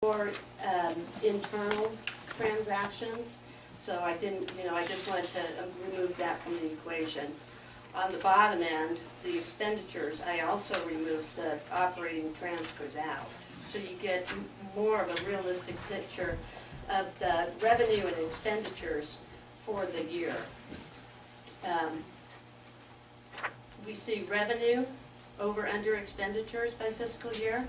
for internal transactions, so I didn't, I just wanted to remove that from the equation. On the bottom end, the expenditures, I also removed the operating transfers out. So you get more of a realistic picture of the revenue and expenditures for the year. We see revenue over under expenditures by fiscal year.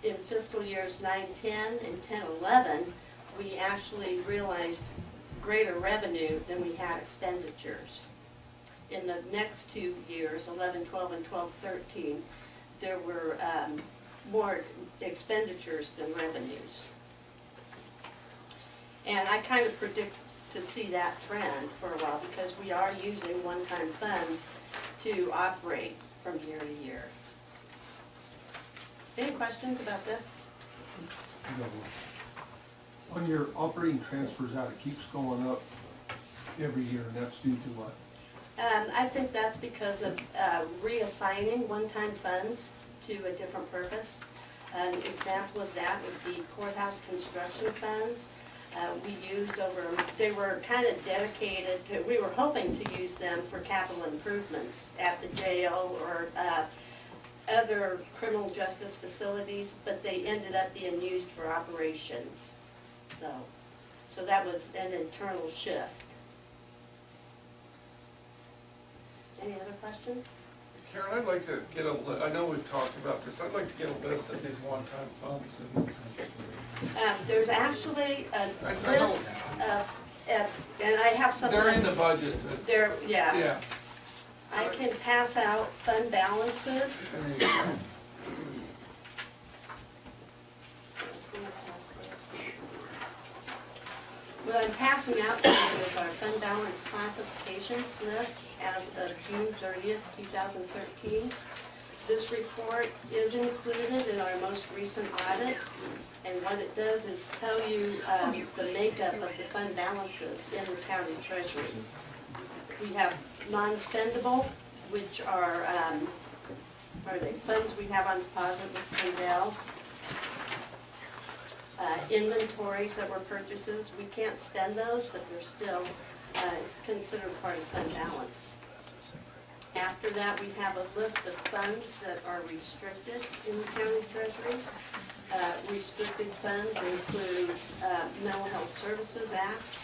In fiscal years 9-10 and 10-11, we actually realized greater revenue than we had expenditures. In the next 2 years, 11-12 and 12-13, there were more expenditures than revenues. And I kind of predict to see that trend for a while because we are using one-time funds to operate from year to year. Any questions about this? No. On your operating transfers out, it keeps going up every year, and that's due to what? I think that's because of reassigning one-time funds to a different purpose. An example of that would be courthouse construction funds. We used they were kind of dedicated to, we were hoping to use them for capital improvements at the jail or other criminal justice facilities, but they ended up being used for operations. So that was an internal shift. Any other questions? Karen, I'd like to get I know we've talked about this, I'd like to get a list of these one-time funds. There's actually a list of, and I have some. They're in the budget. Yeah. Yeah. I can pass out fund balances. There you go. What I'm passing out to you is our fund balance classifications list as of June 30th, 2013. This report is included in our most recent audit, and what it does is tell you the makeup of the fund balances in the county treasury. We have non-spendable, which are the funds we have on deposit with Fundel. Inventories that were purchases, we can't spend those, but they're still considered part of fund balance. After that, we have a list of funds that are restricted in the county treasury. Restricted funds include Mental Health Services Act,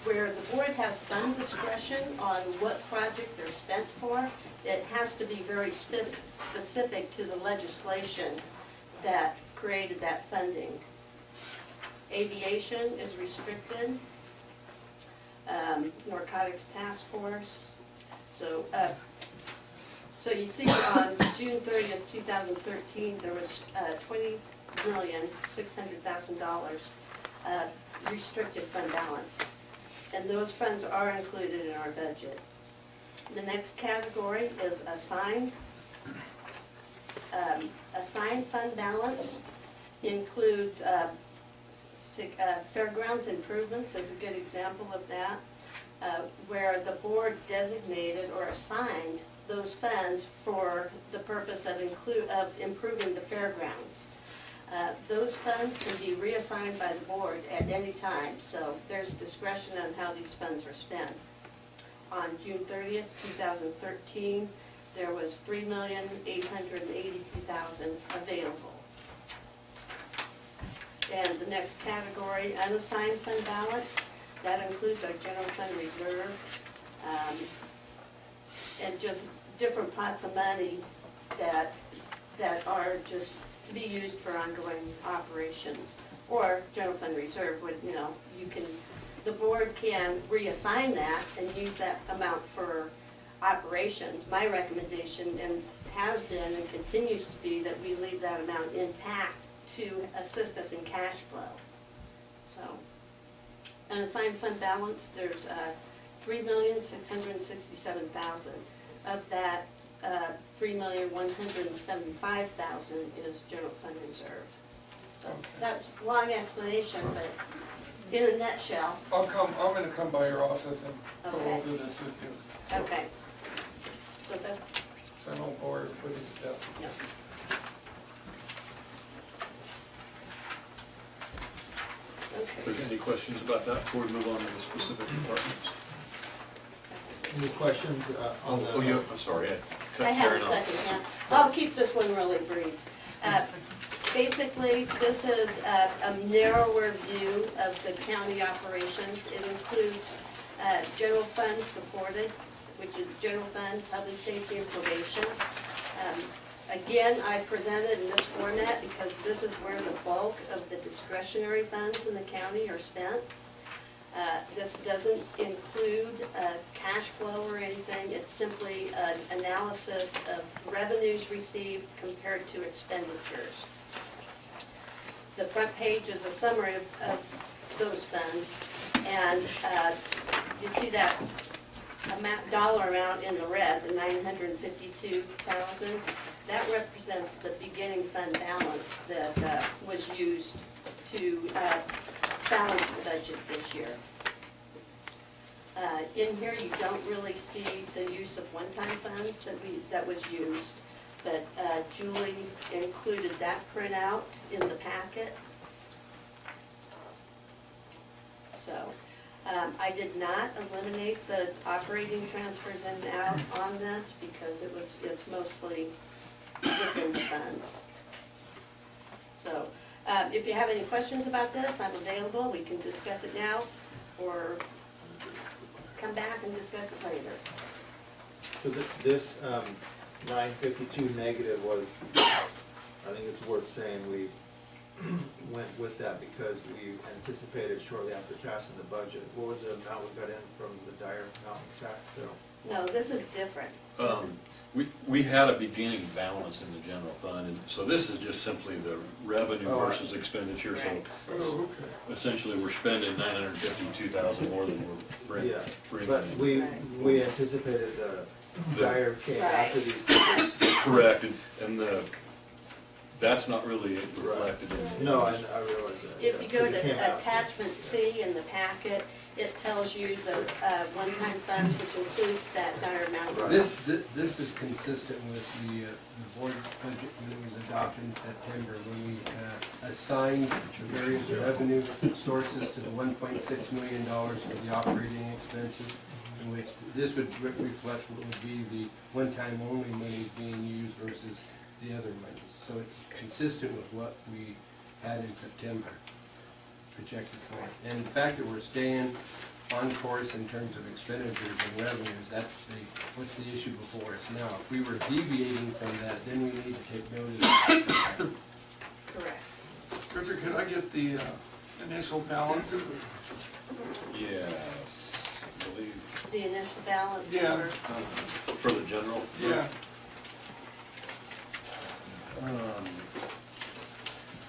where the board has some discretion on what project they're spent for. It has to be very specific to the legislation that created that funding. Aviation is restricted. Narcotics Task Force. So you see on June 30th, 2013, there was $20,600,000 restricted fund balance. And those funds are included in our budget. The next category is assigned. Assigned fund balance includes fairgrounds improvements is a good example of that, where the board designated or assigned those funds for the purpose of improving the fairgrounds. Those funds can be reassigned by the board at any time, so there's discretion on how these funds are spent. On June 30th, 2013, there was $3,882,000 available. And the next category, unassigned fund balance, that includes our general fund reserve, and just different pots of money that are just to be used for ongoing operations. Or general fund reserve would, the board can reassign that and use that amount for operations. My recommendation has been and continues to be that we leave that amount intact to assist us in cash flow. So, unassigned fund balance, there's $3,667,000. Of that, $3,175,000 is general fund reserve. So that's a long explanation, but in a nutshell. I'm gonna come by your office and go Okay. over this with you. So, Okay. So that's, So I don't bore everybody to death. yes. Any questions about that before we move on to the specific departments? Any questions on the? Oh, yeah, I'm sorry, Ed. I have a Carry on. second, yeah. I'll keep this one really brief. Basically, this is a narrower view of the county operations. It includes general fund supported, which is general fund, public safety and probation. Again, I presented in this format because this is where the bulk of the discretionary funds in the county are spent. This doesn't include cash flow or anything, it's simply an analysis of revenues received compared to expenditures. The front page is a summary of those funds, and you see that dollar amount in the red, the $952,000. That represents the beginning fund balance that was used to balance the budget this year. In here, you don't really see the use of one-time funds that was used, but Julie included that printout in the packet. So, I did not eliminate the operating transfers in and out on this because it's mostly within the funds. So, if you have any questions about this, I'm available. We can discuss it now or come back and discuss it later. So this 952 negative was, I think it's worth saying, we went with that because we anticipated shortly after passing the budget. What was the amount we got in from the Dyer Mountain tax sale? No, this is different. This is- We had a beginning balance in the general fund, and so this is just simply the revenue Oh, versus expenditure. So Right. Oh, okay. essentially, we're spending $952,000 more than we're Yeah, bringing but in. we anticipated Dyer came after these. Correct, and that's not really reflected in. No, I realize that. If yeah, you go 'cause it came to out. attachment C in the packet, it tells you the one-time funds, which includes that Dyer Mountain. This is consistent with the board budget when it was adopted in September, when we assigned the various revenue sources to the $1.6 million for the operating expenses, in which this would reflect what would be the one-time only money being used versus the other monies. So it's consistent with what we had in September projected for. And the fact that we're staying on course in terms of expenditures and revenues, what's the issue before us now? If we were deviating from that, then we need to take notice. Correct. Richard, could I get the initial balance? Yes, I believe, The initial balance Yeah. for the general. Yeah.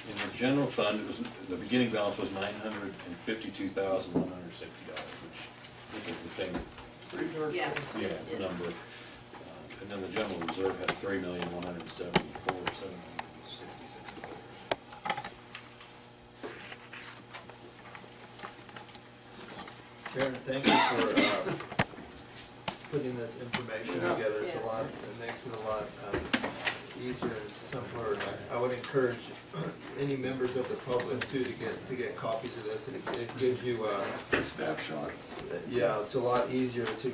In the general fund, the beginning balance was $952,160, which I think is the same, Pretty darn Yes. close. yeah, number. And then the general reserve had $3,174,766. Karen, thank you for putting this information Yeah. together. It's a Yeah. lot, it makes it a lot easier and simpler. And I would encourage any members of the public too to get copies of this. It gives you, A snapshot. yeah, it's a lot easier to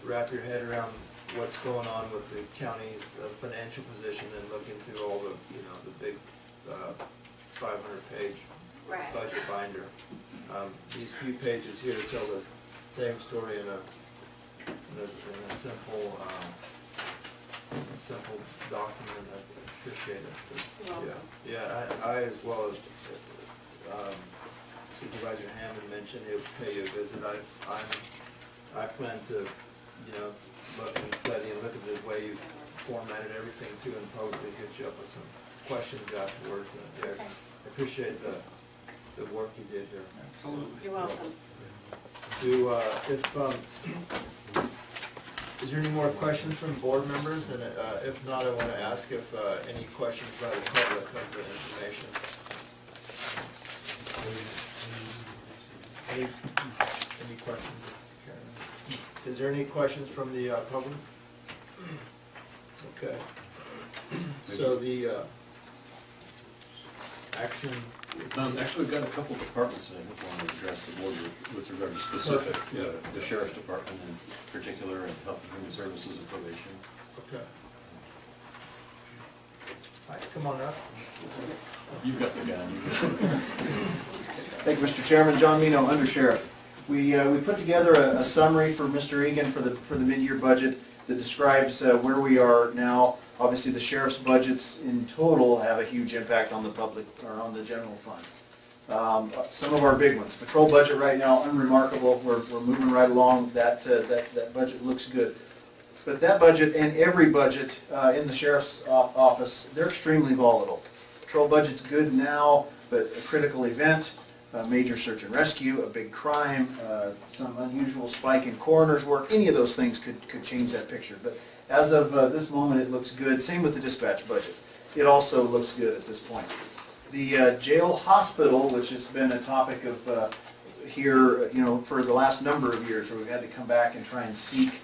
wrap your head around what's going on with the county's financial position than looking through all the, the big 500-page Right. budget binder. These few pages here tell the same story in a simple, simple document. I appreciate it. You're welcome. Yeah, I as well as Supervisor Hammond mentioned, he'll pay you a visit. I plan to, look and study and look at the way you formatted everything too, and probably hit you up with some questions afterwards. And, yeah, Okay. I appreciate the work you did here. Absolutely. You're welcome. Is there any more questions from board members? And if not, I want to ask if any questions by the public of the information. Any questions? Karen? Is there any questions from the public? Okay. So the action Actually, we've got a couple departments that I think want to address the board with regard to specific, the sheriff's department in particular, and health and human services and probation. Okay. All right, come on up. You've got the gun, you've got the gun. Thank you, Mr. Chairman. John Mino, Undersheriff. We put together a summary for Mr. Egan for the mid-year budget that describes where we are now. Obviously, the sheriff's budgets in total have a huge impact on the public, or on the general fund. Some of our big ones. Patrol budget right now, unremarkable. We're moving right along. That budget looks good. But that budget and every budget in the sheriff's office, they're extremely volatile. Patrol budget's good now, but a critical event, a major search and rescue, a big crime, some unusual spike in coroner's work, any of those things could change that picture. But as of this moment, it looks good. Same with the dispatch budget. It also looks good at this point. The jail hospital, which has been a topic of here, for the last number of years, where we've had to come back and try and seek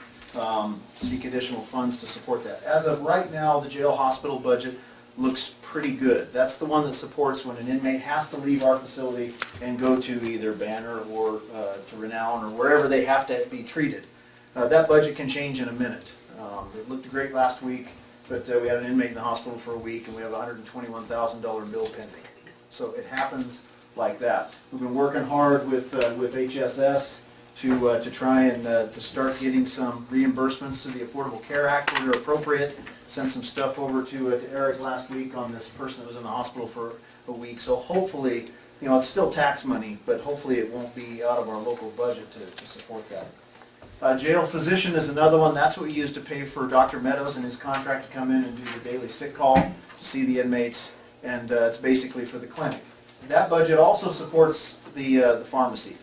additional funds to support that. As of right now, the jail hospital budget looks pretty good. That's the one that supports when an inmate has to leave our facility and go to either Banner or to Renown or wherever they have to be treated. That budget can change in a minute. It looked great last week, but we had an inmate in the hospital for a week and we have a $121,000 bill pending. So it happens like that. We've been working hard with HSS to try and to start getting some reimbursements to the Affordable Care Act where they're appropriate. Sent some stuff over to Eric last week on this person that was in the hospital for a week. So hopefully, it's still tax money, but hopefully it won't be out of our local budget to support that. Jail physician is another one. That's what we use to pay for Dr. Meadows and his contract to come in and do the daily sick call to see the inmates, and it's basically for the clinic. That budget also supports the pharmacy.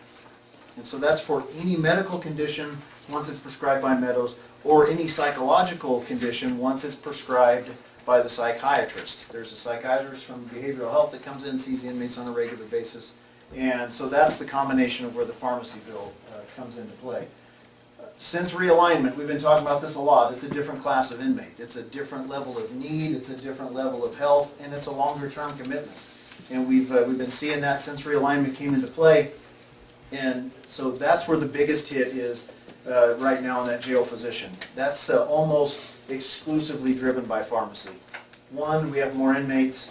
And so that's for any medical condition once it's prescribed by Meadows, or any psychological condition once it's prescribed by the psychiatrist. There's a psychiatrist from behavioral health that comes in and sees the inmates on a regular basis. And so that's the combination of where the pharmacy bill comes into play. Since realignment, we've been talking about this a lot, it's a different class of inmate. It's a different level of need, it's a different level of health, and it's a longer-term commitment. And we've been seeing that since realignment came into play. And so that's where the biggest hit is right now in that jail physician. That's almost exclusively driven by pharmacy. One, we have more inmates.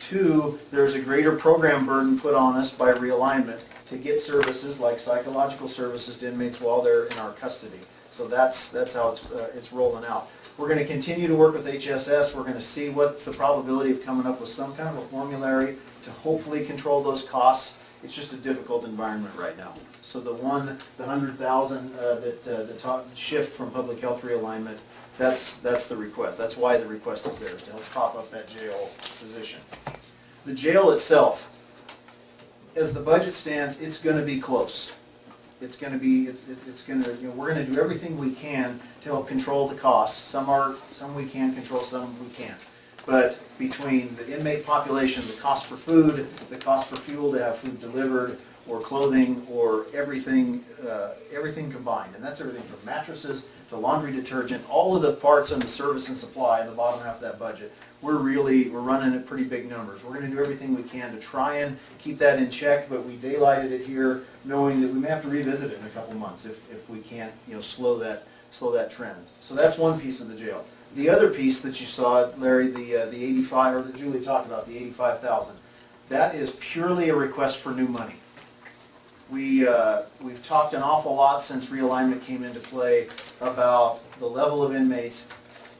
Two, there's a greater program burden put on us by realignment to get services like psychological services to inmates while they're in our custody. So that's how it's rolling out. We're going to continue to work with HSS. We're going to see what's the probability of coming up with some kind of a formulary to hopefully control those costs. It's just a difficult environment right now. So the 100,000 that shift from public health realignment, that's the request. That's why the request is there, is to help pop up that jail position. The jail itself, as the budget stands, it's going to be close. It's going to be, we're going to do everything we can to help control the costs. Some we can control, some we can't. But between the inmate population, the cost for food, the cost for fuel to have food delivered, or clothing, or everything combined, and that's everything from mattresses to laundry detergent, all of the parts on the service and supply in the bottom half of that budget, we're running at pretty big numbers. We're going to do everything we can to try and keep that in check, but we daylighted it here knowing that we may have to revisit it in a couple months if we can't slow that trend. So that's one piece of the jail. The other piece that you saw, Larry, the 85, or that Julie talked about, the 85,000, that is purely a request for new money. We've talked an awful lot since realignment came into play about the level of inmates,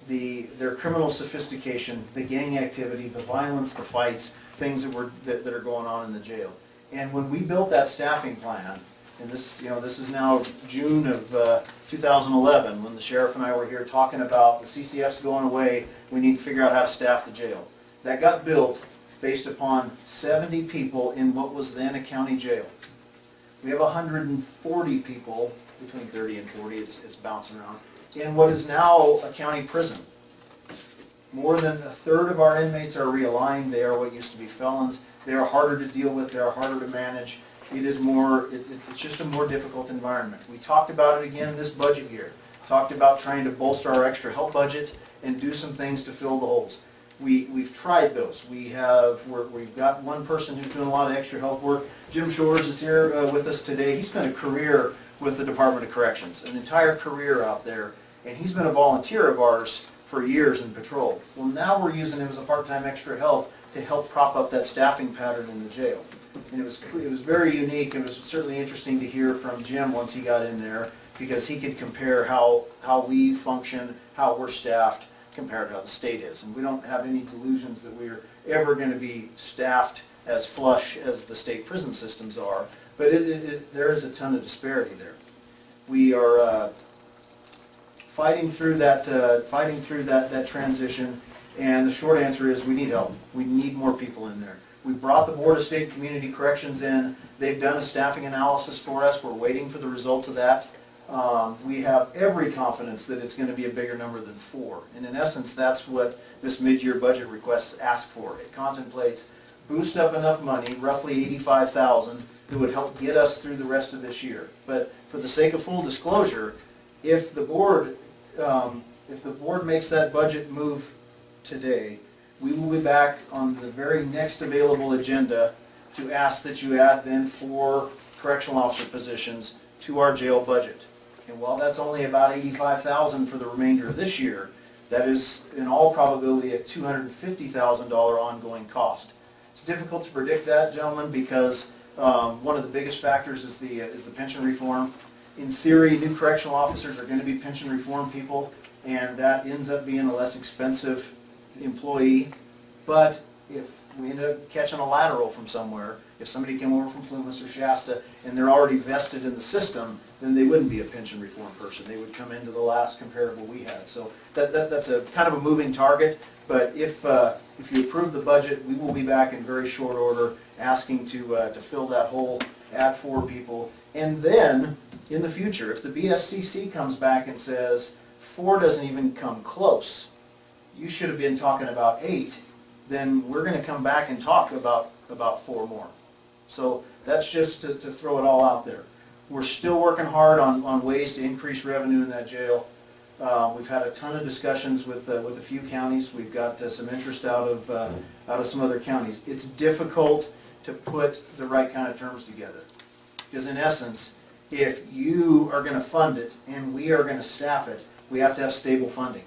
their criminal sophistication, the gang activity, the violence, the fights, things that are going on in the jail. And when we built that staffing plan, and this is now June of 2011, when the sheriff and I were here talking about the CCF's going away, we need to figure out how to staff the jail. That got built based upon 70 people in what was then a county jail. We have 140 people, between 30 and 40, it's bouncing around, in what is now a county prison. More than a third of our inmates are realigned. They are what used to be felons. They are harder to deal with. They are harder to manage. It's just a more difficult environment. We talked about it again this budget year. Talked about trying to bolster our extra help budget and do some things to fill the holes. we've tried those. We've got one person who's doing a lot of extra help work. Jim Shores is here with us today. He spent a career with the Department of Corrections, an entire career out there, and he's been a volunteer of ours for years in patrol. Well, now we're using him as a part-time extra help to help prop up that staffing pattern in the jail. And it was very unique. It was certainly interesting to hear from Jim once he got in there, because he could compare how we function, how we're staffed, compared to how the state is. And we don't have any delusions that we're ever going to be staffed as flush as the state prison systems are, but there is a ton of disparity there. We are fighting through that transition, and the short answer is we need help. We need more people in there. We brought the Board of State and Community Corrections in. They've done a staffing analysis for us. We're waiting for the results of that. We have every confidence that it's going to be a bigger number than 4. And in essence, that's what this mid-year budget request asks for. It contemplates boost up enough money, roughly $85,000, that would help get us through the rest of this year. But for the sake of full disclosure, if the board makes that budget move today, we will be back on the very next available agenda to ask that you add then 4 correctional officer positions to our jail budget. And while that's only about $85,000 for the remainder of this year, that is in all probability a $250,000 ongoing cost. It's difficult to predict that, gentlemen, because one of the biggest factors is the pension reform. In theory, new correctional officers are going to be pension reform people, and that ends up being a less expensive employee. But if we end up catching a lateral from somewhere, if somebody came over from Plumas or Shasta and they're already vested in the system, then they wouldn't be a pension reform person. They would come into the last comparable we had. So that's a kind of a moving target. But if you approve the budget, we will be back in very short order asking to fill that hole, add 4 people. And then, in the future, if the BSCC comes back and says 4 doesn't even come close, you should have been talking about 8, then we're going to come back and talk about 4 more. So that's just to throw it all out there. We're still working hard on ways to increase revenue in that jail. We've had a ton of discussions with a few counties. We've got some interest out of some other counties. It's difficult to put the right kind of terms together, because in essence, if you are going to fund it and we are going to staff it, we have to have stable funding.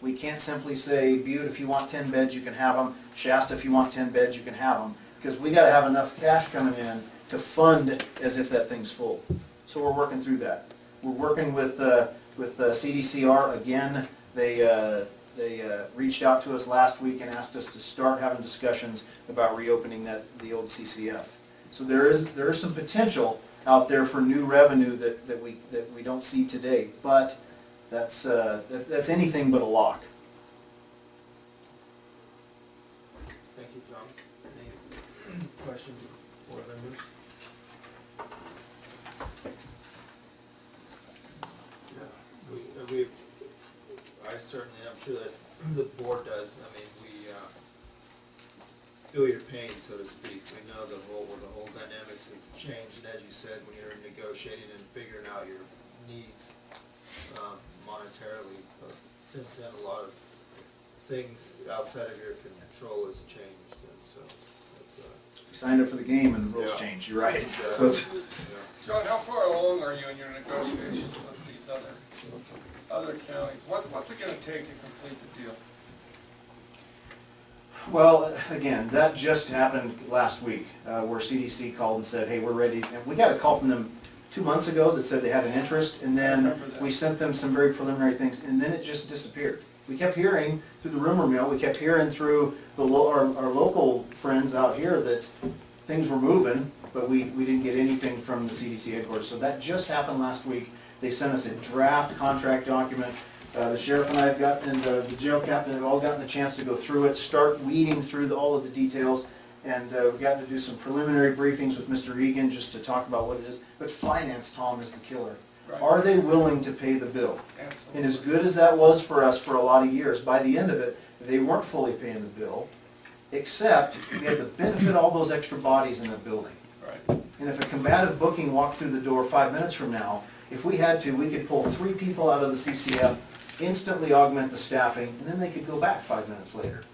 We can't simply say, Butte, if you want 10 beds, you can have them. Shasta, if you want 10 beds, you can have them. Because we got to have enough cash coming in to fund as if that thing's full. So we're working through that. We're working with CDCR again. They reached out to us last week and asked us to start having discussions about reopening the old CCF. So there is some potential out there for new revenue that we don't see today, but that's anything but a lock. Thank you, John. Any questions for members? Yeah, I certainly, I'm sure that's, the board does, I mean, we feel your pain, so to speak. We know the whole dynamics have changed, and as you said, when you're negotiating and figuring out your needs monetarily, since then, a lot of things outside of your control has changed, and so it's We signed up for the game and the rules Yeah. changed, you're right. So it's, John, how far along are you in your negotiations with these other counties? What's it gonna take to complete the deal? well, again, that just happened last week, where CDC called and said, hey, we're ready. And we got a call from them 2 months ago that said they had an interest, and then we sent them some very preliminary things, and then it just disappeared. We kept hearing through the rumor mill, we kept hearing through our local friends out here that things were moving, but we didn't get anything from the CDC headquarters. So that just happened last week. They sent us a draft contract document. The sheriff and I have gotten, and the jail captain have all gotten the chance to go through it, start weeding through all of the details, and we've gotten to do some preliminary briefings with Mr. Egan just to talk about what it is. But finance, Tom, is the killer. Right. Are they willing to pay the bill? Absolutely. And as good as that was for us for a lot of years, by the end of it, they weren't fully paying the bill, except we had the benefit of all those extra bodies in the building. Right. And if a combative booking walked through the door 5 minutes from now, if we had to, we could pull 3 people out of the CCF, instantly augment the staffing, and then they could go back 5 minutes later.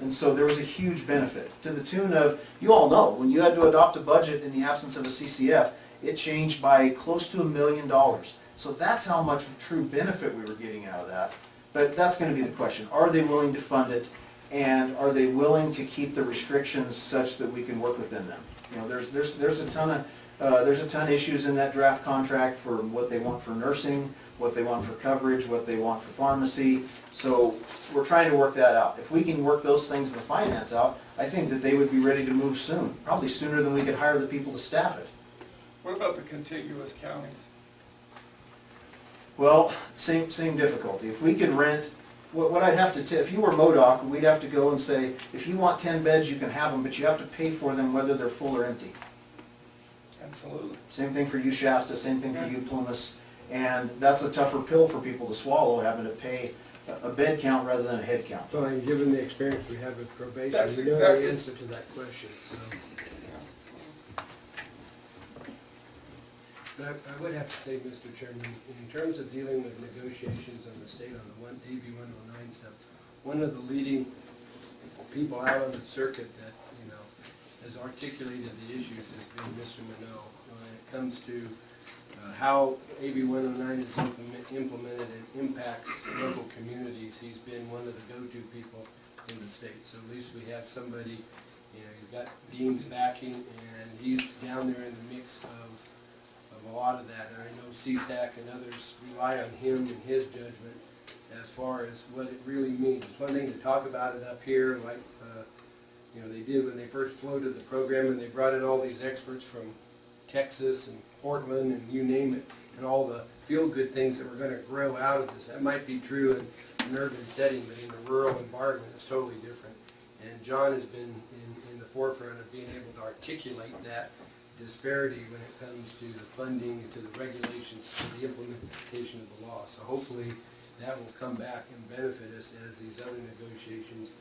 And so there was a huge benefit, to the tune of, you all know, when you had to adopt a budget in the absence of a CCF, it changed by close to $1 million. So that's how much true benefit we were getting out of that. But that's gonna be the question, are they willing to fund it? And are they willing to keep the restrictions such that we can work within them? You know, there's a ton of issues in that draft contract for what they want for nursing, what they want for coverage, what they want for pharmacy. So we're trying to work that out. If we can work those things in the finance out, I think that they would be ready to move soon, probably sooner than we could hire the people to staff it. What about the contiguous counties? Well, same difficulty. If we could rent, what I'd have to, if you were MODOC, we'd have to go and say, if you want 10 beds, you can have them, but you have to pay for them whether they're full or empty. Absolutely. Same thing for you Shasta, same thing for you Plumas. And that's a tougher pill for people to swallow, having to pay a bed count rather than a head count. So, and given the experience we have with probation, That's we know exactly- the answer to that question, so. But I would have to say, Mr. Chairman, in terms of dealing with negotiations on the state on the AB 109 stuff, one of the leading people out on the circuit that, you know, has articulated the issues has been Mr. Minot. When it comes to how AB 109 is implemented and impacts local communities, he's been one of the go-to people in the state. So at least we have somebody, you know, he's got Dean's backing, and he's down there in the mix of a lot of that. And I know CSAC and others rely on him and his judgment as far as what it really means. It's one thing to talk about it up here, like you know, they did when they first floated the program, and they brought in all these experts from Texas and Portland and you name it, and all the feel-good things that were going to grow out of this. That might be true in an urban setting, but in a rural environment, it's totally different. And John has been in the forefront of being able to articulate that disparity when it comes to the funding and to the regulations and the implementation of the law. So hopefully that will come back and benefit us as these other negotiations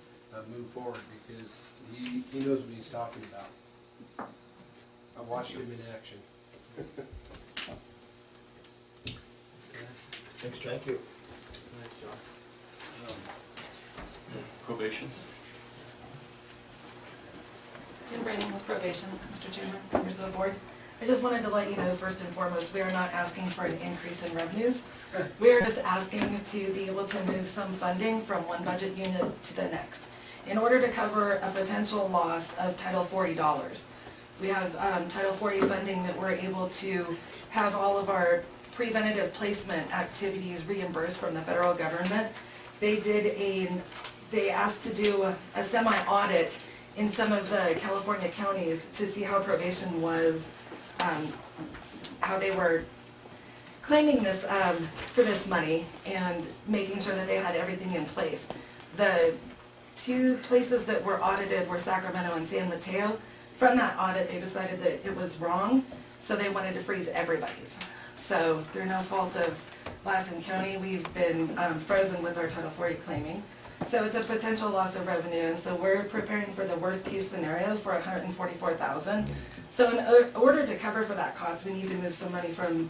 move forward, because he knows what he's talking about. I watched him in action. Thanks, Thank you. Thanks, John. Probation? Jim Brandon with probation, Mr. Chairman, members of the board. I just wanted to let you know, first and foremost, we are not asking for an increase in revenues. We are just asking to be able to move some funding from one budget unit to the next in order to cover a potential loss of Title 40 dollars. We have Title 40 funding that we're able to have all of our preventative placement activities reimbursed from the federal government. They asked to do a semi-audit in some of the California counties to see how probation was, how they were claiming this, for this money and making sure that they had everything in place. The two places that were audited were Sacramento and San Mateo. From that audit, they decided that it was wrong, so they wanted to freeze everybody's. So through no fault of Lassen County, we've been frozen with our Title 40 claiming. So it's a potential loss of revenue, and so we're preparing for the worst case scenario for $144,000. So in order to cover for that cost, we need to move some money from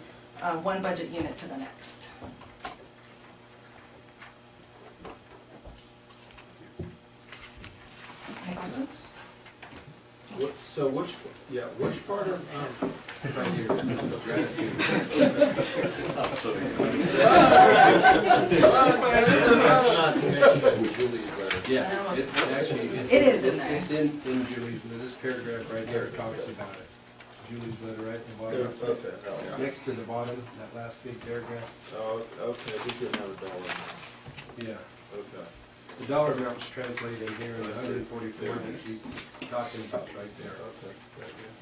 one budget unit to the next. Any questions? So which part of, Right here. that's not mentioned in Julie's letter. Yeah, it's actually, It is in there. It's in Julie's, letter. This paragraph right here talks about it. Julie's letter right at the bottom. Okay, oh, Next to the bottom, that last big paragraph. oh, okay, this is not a dollar amount. Yeah. Okay. The dollar amount's translated here in the 144 that she's talking about right there. Okay, very good.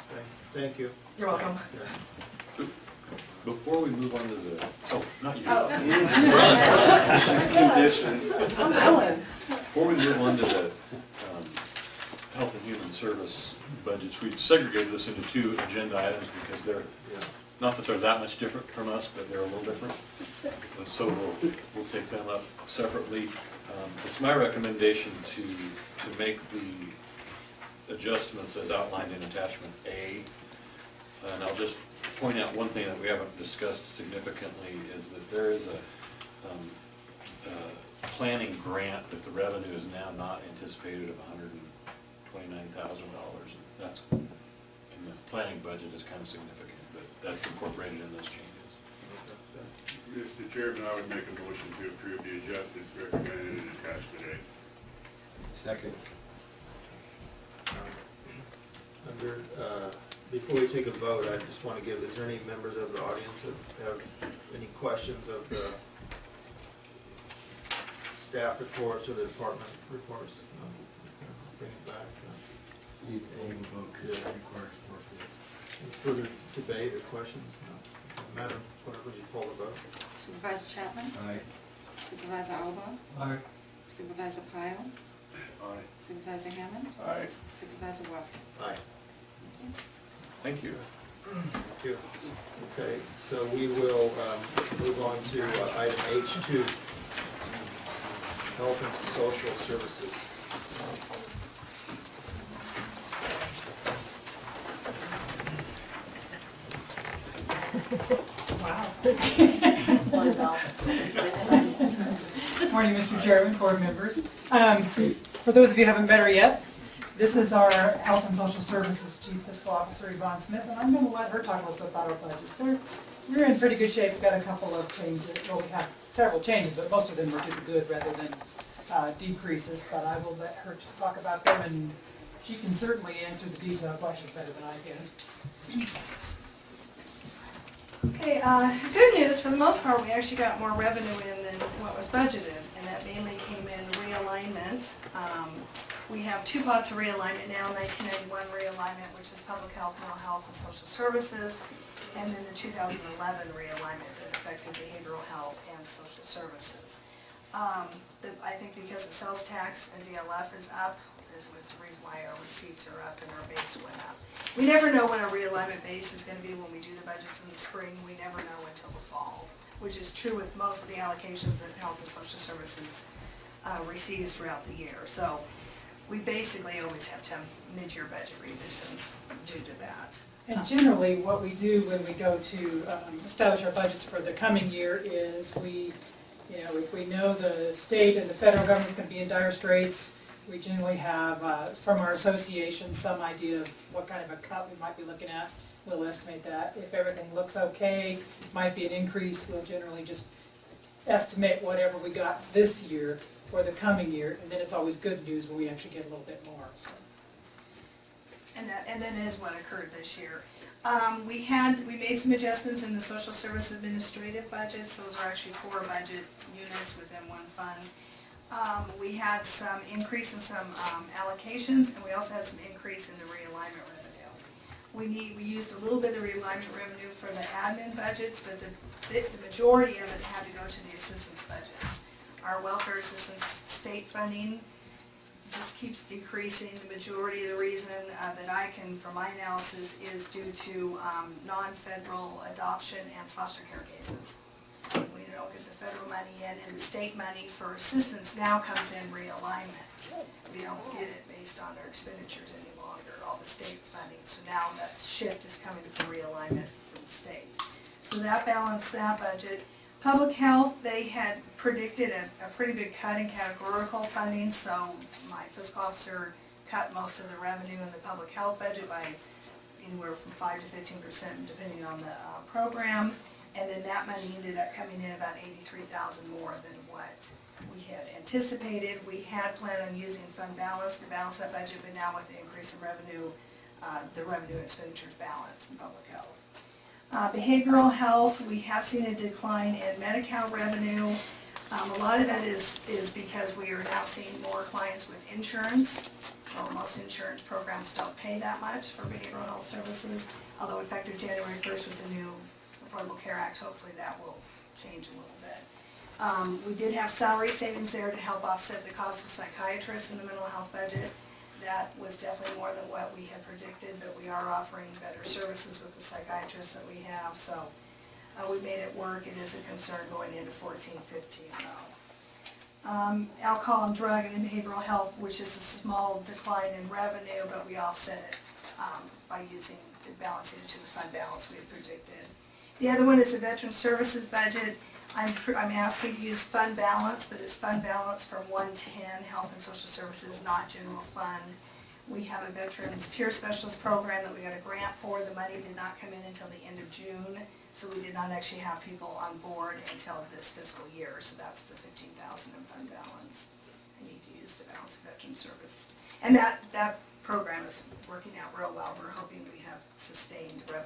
Thank you. You're welcome. Yeah. Before we move on to the, oh, not you. Oh. She's conditioned. I'm going. Before we move on to the Health and Human Service budgets, we segregated this into two agenda items because they're, Yeah. not that they're that much different from us, but they're a little different. And so we'll take them up separately. It's my recommendation to make the adjustments as outlined in attachment A. And I'll just point out one thing that we haven't discussed significantly is that there is planning grant that the revenue is now not anticipated of $129,000. That's, in the planning budget is kind of significant, but that's incorporated in those changes. Mr. Chairman, I would make a motion to approve the adjustments recommended and attached today. Second. Before we take a vote, I just want to give, is there any members of the audience that have any questions of the staff reports or the department reports? Bring it back. Need a vote because it requires four fifths. Any further debate or questions? No. Madam Clerk, would you poll the vote? Supervisor Chapman? Aye. Supervisor Alba? Aye. Supervisor Pyle? Aye. Supervisor Hammond? Aye. Supervisor Wilson? Aye. Thank you. Thank you. Okay, so we will move on to item H2, Health and Social Services. Morning, Mr. Chairman, board members. For those of you who haven't met her yet, this is our Health and Social Services Chief Fiscal Officer, Yvonne Smith, and I'm going to let her talk a little bit about our budgets. We're in pretty good shape. We've got a couple of changes. Well, we have several changes, but most of them were to the good rather than decreases. But I will let her talk about them, and she can certainly answer the detailed questions better than I can. Okay, good news, for the most part, we actually got more revenue in than what was budgeted, and that mainly came in realignment. We have two pots of realignment now, 1991 realignment, which is public health, mental health, and social services, and then the 2011 realignment that affected behavioral health and social services. I think because the sales tax and VLF is up, that was the reason why our receipts are up and our base went up. We never know what our realignment base is going to be when we do the budgets in the spring. We never know until the fall, which is true with most of the allocations that Health and Social Services receives throughout the year. So we basically always have to have mid-year budget revisions due to that. And generally, what we do when we go to establish our budgets for the coming year is if we know the state and the federal government's going to be in dire straits, we generally have, from our association, some idea of what kind of a cut we might be looking at. We'll estimate that. If everything looks okay, might be an increase, we'll generally just estimate whatever we got this year for the coming year, and then it's always good news when we actually get a little bit more. So. And that is what occurred this year. We made some adjustments in the social service administrative budgets. Those are actually 4 budget units within one fund. We had some increase in some allocations, and we also had some increase in the realignment revenue. We used a little bit of realignment revenue for the admin budgets, but the majority of it had to go to the assistance budgets. Our welfare assistance state funding just keeps decreasing. The majority of the reason that I can, from my analysis, is due to non-federal adoption and foster care cases. We don't get the federal money in, and the state money for assistance now comes in realignment. We don't get it based on our expenditures any longer, all the state funding. So now that shift is coming from realignment from the state. So that balanced that budget. Public health, they had predicted a pretty big cut in categorical funding, so my fiscal officer cut most of the revenue in the public health budget by anywhere from 5 to 15% depending on the program. And then that money ended up coming in about $83,000 more than what we had anticipated. We had planned on using fund balance to balance that budget, but now with the increase in revenue, the revenue expenditures balance in public health. Behavioral health, we have seen a decline in Medi-Cal revenue. A lot of that is because we are now seeing more clients with insurance. Well, most insurance programs don't pay that much for behavioral health services, although effective January 1st with the new Affordable Care Act, hopefully that will change a little bit. We did have salary savings there to help offset the cost of psychiatrists in the mental health budget. That was definitely more than what we had predicted, but we are offering better services with the psychiatrists that we have, so we made it work. It is a concern going into 14-15 though. Alcohol and drug and behavioral health, which is a small decline in revenue, but we offset it by balancing it to the fund balance we had predicted. The other one is the veteran services budget. I'm asking to use fund balance, but it's fund balance from 110, health and social services, not general fund. We have a veterans peer specialist program that we got a grant for. The money did not come in until the end of June, so we did not actually have people on board until this fiscal year. So that's the 15,000 in fund balance I need to use to balance the veteran service. And that program is working out real well. We're hoping we have sustained revenue.